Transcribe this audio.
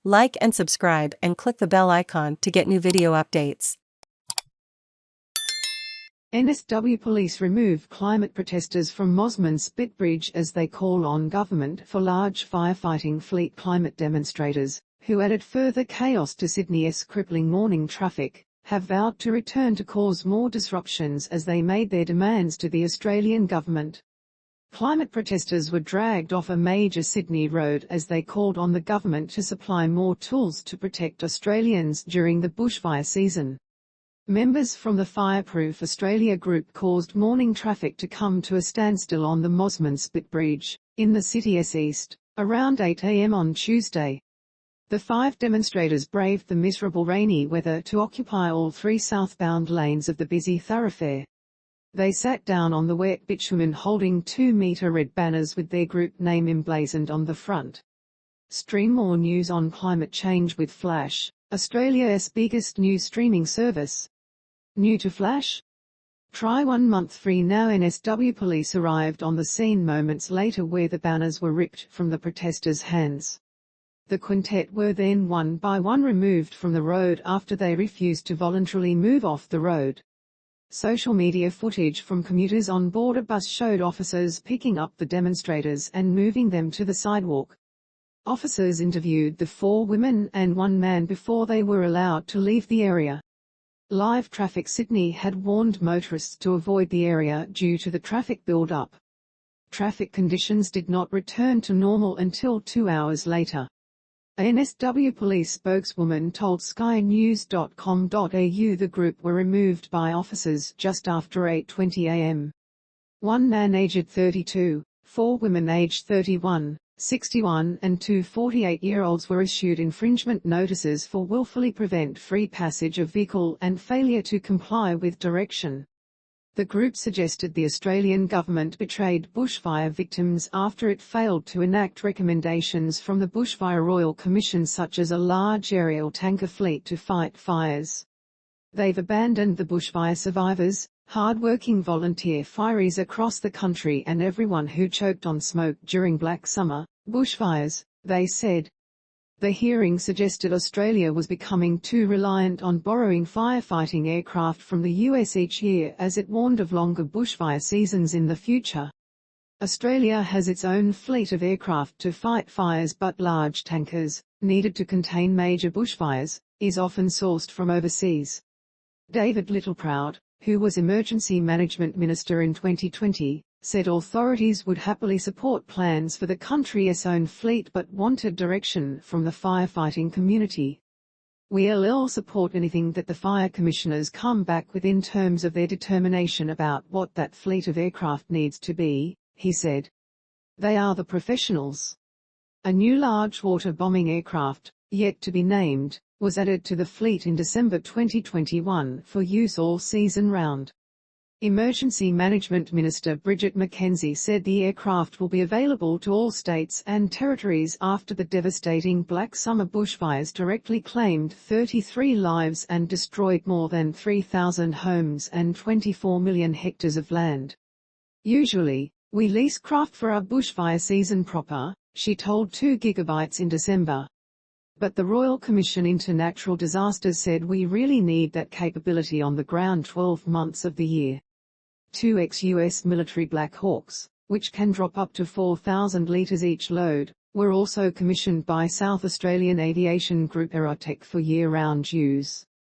Like and subscribe and click the bell icon to get new video updates. NSW Police remove climate protesters from Mosman Spit Bridge as they call on government for large firefighting fleet. Climate demonstrators, who added further chaos to Sydney's crippling morning traffic, have vowed to return to cause more disruptions as they made their demands to the Australian government. Climate protesters were dragged off a major Sydney road as they called on the government to supply more tools to protect Australians during the bushfire season. Members from the Fireproof Australia group caused morning traffic to come to a standstill on the Mosman Spit Bridge, in the city's east, around 8 a.m. on Tuesday. The 5 demonstrators braved the miserable rainy weather to occupy all 3 southbound lanes of the busy thoroughfare. They sat down on the wet bitumen holding 2-metre red banners with their group name emblazoned on the front. Stream more news on climate change with Flash, Australia's biggest news streaming service. New to Flash? Try 1 month free now. NSW Police arrived on the scene moments later where the banners were ripped from the protesters' hands. The quintet were then one by one removed from the road after they refused to voluntarily move off the road. Social media footage from commuters on board a bus showed officers picking up the demonstrators and moving them to the sidewalk. Officers interviewed the 4 women and 1 man before they were allowed to leave the area. Live Traffic Sydney had warned motorists to avoid the area due to the traffic build-up. Traffic conditions did not return to normal until 2 hours later. A NSW Police spokeswoman told skynews.com.au the group were removed by officers just after 8:20 a.m. 1 man aged 32, 4 women aged 31, 61 and 2 48-year-olds were issued infringement notices for willfully prevent free passage of vehicle and failure to comply with direction. The group suggested the Australian government betrayed bushfire victims after it failed to enact recommendations from the Bushfire Royal Commission such as a large aerial tanker fleet to fight fires. They've abandoned the bushfire survivors, hard-working volunteer fireys across the country and everyone who choked on smoke during Black Summer bushfires, they said. The hearing suggested Australia was becoming too reliant on borrowing firefighting aircraft from the US each year as it warned of longer bushfire seasons in the future. Australia has its own fleet of aircraft to fight fires, but large tankers, needed to contain major bushfires, is often sourced from overseas. David Littleproud, who was Emergency Management Minister in 2020, said authorities would happily support plans for the country's own fleet but wanted direction from the firefighting community. We'll support anything that the fire commissioners come back with in terms of their determination about what that fleet of aircraft needs to be, he said. They are the professionals. A new large water bombing aircraft, yet to be named, was added to the fleet in December 2021 for use all season round. Emergency Management Minister Bridget McKenzie said the aircraft will be available to all states and territories after the devastating Black Summer bushfires directly claimed 33 lives and destroyed more than 3,000 homes and 24 million hectares of land. Usually, we lease craft for our bushfire season proper, she told 2 GB in December. But the Royal Commission into Natural Disasters said we really need that capability on the ground 12 months of the year. 2 ex-US military Black Hawks, which can drop up to 4,000 litres each load, were also commissioned by South Australian aviation group Aerotech for year-round use.